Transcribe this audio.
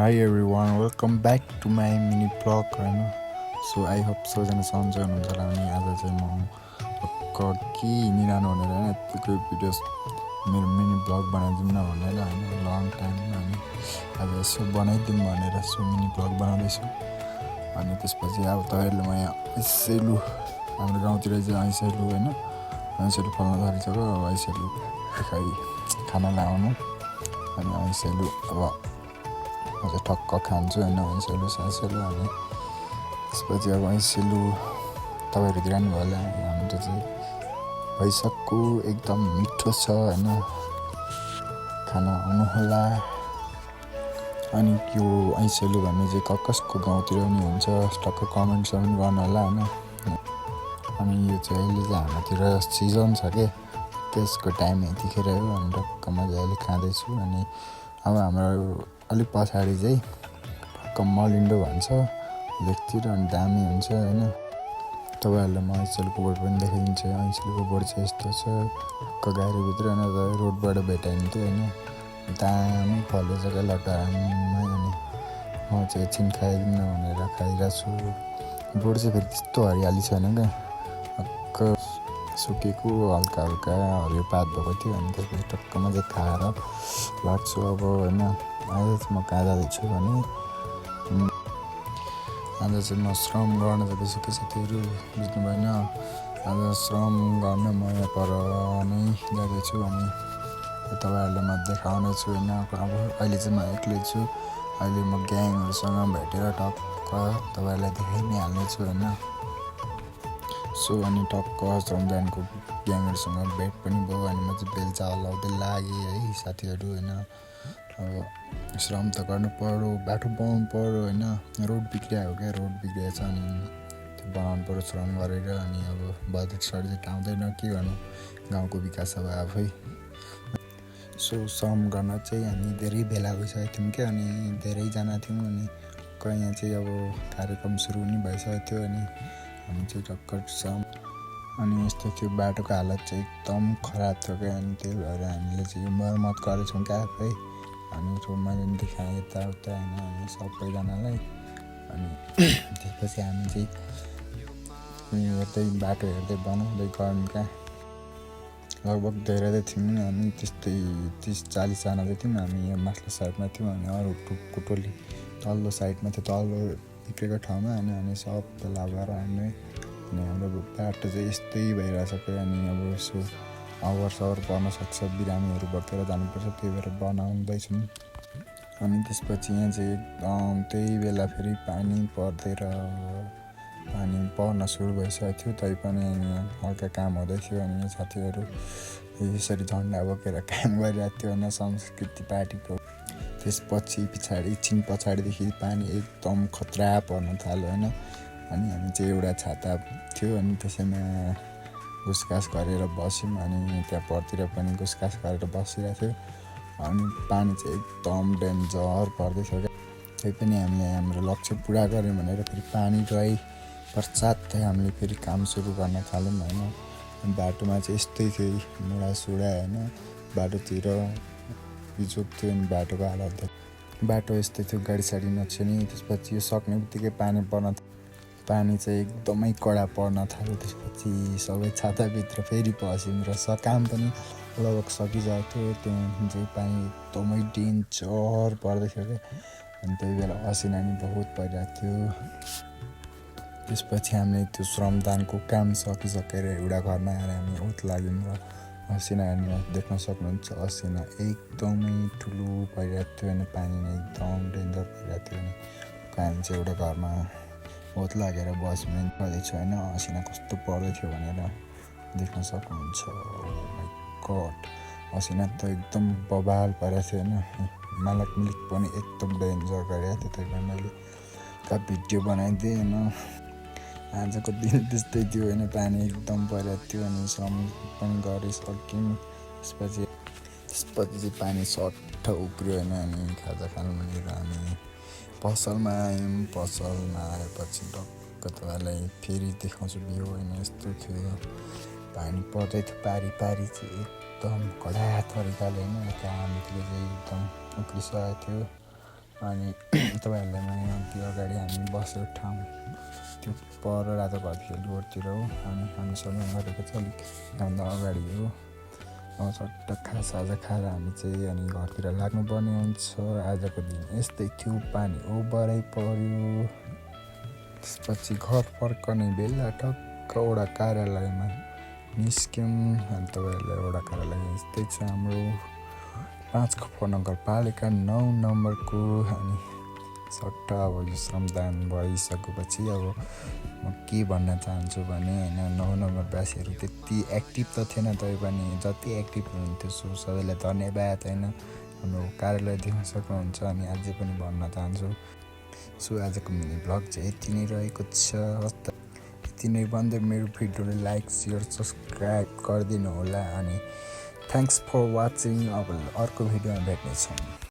Hi everyone, welcome back to my mini vlog होइन so I hope सबैजना सन्चै हुनुहुन्छ होला अनि आज चाहिँ म के हिँडिरहनु भनेर होइन यतिको भिडियोस मेरो मिनी भ्लग बनाइदिउँ न भनेर होइन लङ टाइम अनि आज यसो बनाइदिउँ भनेर सो मिनी भ्लग बनाउँदैछु। अनि त्यसपछि अब तपाईँहरूले म यहाँ ऐसेलु हाम्रो गाउँतिर चाहिँ ऐसेलु होइन ऐसेलु फल्न थालिसक्यो। अब ऐसेलु खै खाना लगाउनु अनि ऐसेलु अब म चाहिँ ठक्क खान्छु होइन ऐसेलु सासेलु। अनि त्यसपछि अब ऐसेलु तपाईँहरूतिर नि भयो होला हाम्रो चाहिँ भइसक्यो एकदम मिठो छ होइन खाना आउनु होला। अनि यो ऐसेलु भन्ने चाहिँ कसको गाउँतिर पनि हुन्छ टक्क कमेन्ट्स पनि गर्नु होला होइन। अनि यो चाहिँ अहिले चाहिँ हाम्रोतिर सिजन छ के त्यसको टाइम यतिखेर हो अनि टक्क मैले अहिले खाँदैछु। अनि अब हाम्रो अलिक पछाडि चाहिँ टक्क मलिन्डो भन्छ लेकतिर अनि दामी हुन्छ होइन। तपाईँहरूलाई म ऐसेलुको बोर्ड पनि देखाइदिन्छु। ऐसेलुको बोर्ड चाहिँ यस्तो छ टक्क गाडीभित्र होइन रोडबाट भेटाइन्थ्यो होइन दामी फलेछ क्या लटारमै। अनि म चाहिँ एकछिन खाइदिउँ भनेर खाइरहेको छु। बोर्ड चाहिँ फेरि त्यस्तो हरियाली छैन क्या टक्क सुकेको हल्का हल्का हरियो पात भएको थियो। अनि त्यसपछि टक्क मजाले खाएर लाग्छु अब होइन। आज चाहिँ म कहाँ जाँदैछु भने आज चाहिँ म श्रम गर्न जाँदैछु के साथीहरू बुझ्नु भएन। आज श्रम गर्न म यहाँ पर नै जाँदैछु। अनि तपाईँहरूलाई म देखाउने छु होइन। अब अहिले चाहिँ म एक्लै छु। अहिले म ग्याङहरूसँग भेटेर टक्क तपाईँहरूलाई देखाइ नै हाल्नेछु होइन। सो अनि टक्क श्रमदानको ग्याङहरूसँग भेट पनि भयो। अनि म चाहिँ बेलचा हल्लाउँदै लागेँ है साथीहरू होइन। अब श्रम त गर्नु पर्यो बाटो बनाउनु पर्यो होइन। रोड बिग्रिएको क्या रोड बिग्रिएको छ अनि त्यो बनाउनु पर्यो श्रम गरेर। अनि अब बजेट सजेट आउँदैन के गर्नु गाउँको विकास अब आफै। सो श्रम गर्न चाहिँ हामी धेरै भेला भइसकेको थियौँ क्या अनि धेरैजना थियौँ। अनि यहाँ चाहिँ अब कार्यक्रम सुरु पनि भइसकेको थियो। अनि हामी चाहिँ टक्क श्रम अनि यस्तो थियो बाटोको हालत चाहिँ एकदम खराब थियो क्या। अनि त्यही भएर हामीले चाहिँ यो मर्मत गरेछौँ क्या आफै। अनि मैले पनि देखाएँ यताउता होइन अनि सबैजनालाई। अनि त्यसपछि हामी चाहिँ हेर्दै बाटो हेर्दै बनाउँदै गयौँ क्या। लगभग धेरै त थियौँ नि हामी त्यस्तै 30-40जना चाहिँ थियौँ। हामी यहाँ माथिल्लो साइडमा थियौँ अनि अरू टोटली तल्लो साइडमा थियो तल्लो बिग्रेको ठाउँमा अनि सब भेला भएर हामी। अनि हाम्रो बाटो चाहिँ यस्तै भइरहेछ क्या। अनि अब यसो अवर सवर पर्न सक्छ बिरामीहरू बोकेर जानुपर्छ त्यही भएर बनाउँदैछौँ। अनि त्यसपछि यहाँ चाहिँ एकदम त्यही बेला फेरि पानी पर्न सुरु भइसकेको थियो तैपनि हल्का काम हुँदै थियो। अनि साथीहरू यसरी झन्डा बोकेर काम गरिरहेको थियो होइन संस्कृति पार्टीको। त्यसपछि एकछिन पछाडिदेखि पानी एकदम खतरा पर्न थाल्यो होइन। अनि हामी चाहिँ एउटा छाता थियो अनि त्यसैमा घुसघास गरेर बस्यौँ। अनि त्यहाँ परतिर पनि घुसघास गरेर बसिरहेको थियो। अनि पानी चाहिँ एकदम डेन्जर पर्दै थियो क्या। त्यही पनि हामीले हाम्रो लक्ष्य पुरा गऱ्यौँ भनेर फेरि पानी रही पश्चात हामीले फेरि काम सुरु गर्न थाल्यौँ होइन। बाटोमा चाहिँ यस्तै थियो मुडासुडा होइन बाटोतिर बिजोग थियो। अनि बाटोको हालत बाटो यस्तै थियो गाडी साडी नछिर्ने। त्यसपछि यो सक्ने बित्तिकै पानी चाहिँ एकदमै कडा पर्न थाल्यो। त्यसपछि सबै छाताभित्र फेरि पस्यौँ र काम पनि लगभग सकिसकेको थियो। त्यहाँ चाहिँ पानी एकदमै डेन्जर पर्दै थियो क्या। अनि त्यही बेला असिना नि बहुत परिरहेको थियो। त्यसपछि हामीले त्यो श्रमदानको काम सकिसकेर एउटा घरमा आएर हामी ओत लाग्यौँ र असिना हेर्नु देख्न सक्नुहुन्छ असिना एकदमै ठुलो परिरहेको थियो। अनि पानी नै एकदम डेन्जर परिरहेको थियो। अनि हामी चाहिँ एउटा घरमा ओत लागेर बस्यौँ गर्दैछु होइन असिना कस्तो पर्दै थियो भनेर देख्न सक्नुहुन्छ। माइ गड असिना त एकदम बबाल परेको थियो होइन। मालक मिलिक पनि एकदम डेन्जर गरिरहेको थियो। त्यही भएर मैले भिडियो बनाइदिएँ होइन। आजको दिन त्यस्तै थियो होइन पानी एकदम परिरहेको थियो। अनि श्रम पनि गरिसक्यौँ। त्यसपछि चाहिँ पानी सट्ट उक्रियो होइन। अनि खाजा खानु भनेर हामी पसलमा आयौँ। पसलमा आएपछि टक्क तपाईँलाई फेरि देखाउँछु भ्यू होइन यस्तो थियो पानी पर्दै थियो पारी चाहिँ एकदम कडा तरिकाले होइन कामतिर चाहिँ एकदम उक्रिसकेको थियो। अनि तपाईँहरूलाई म त्यो अगाडि हामी बसेको ठाउँ त्यो पर रातो घरतिर रोडतिर हो अनि हामीसँग गरेको चाहिँ अलिक हामीभन्दा अगाडि हो। चट्ट खाजा खाएर हामी चाहिँ अनि घरतिर लाग्नुपर्ने हुन्छ। आजको दिन यस्तै थियो, पानी ओभरै पर्यो। त्यसपछि घर फर्कने बेला टक्क वडा कार्यालयमा निस्क्यौँ। अनि तपाईँहरूलाई वडा कार्यालय यस्तै छ हाम्रो 5 खपा नगरपालिका 9 नम्बरको। अनि सट्ट अब यो श्रमदान भइसकेपछि अब म के भन्न चाहन्छु भने होइन, 9 नम्बरवासीहरू त्यति एक्टिभ त थिएन, तै पनि जति एक्टिभ हुनुहुन्थ्यो सो सबैलाई धन्यवाद होइन। हाम्रो कार्यालय देख्न सक्नुहुन्छ। अनि अझै पनि भन्न चाहन्छु। सो आजको मिनी भ्लग चाहिँ यति नै रहेको छ। यति नै भन्दै मेरो भिडियोलाई लाइक सेयर सब्सक्राइब गरिदिनु होला। अनि थ्याङ्क्स फर वाचिङ। अब अर्को भिडियोमा भेट्नेछौँ।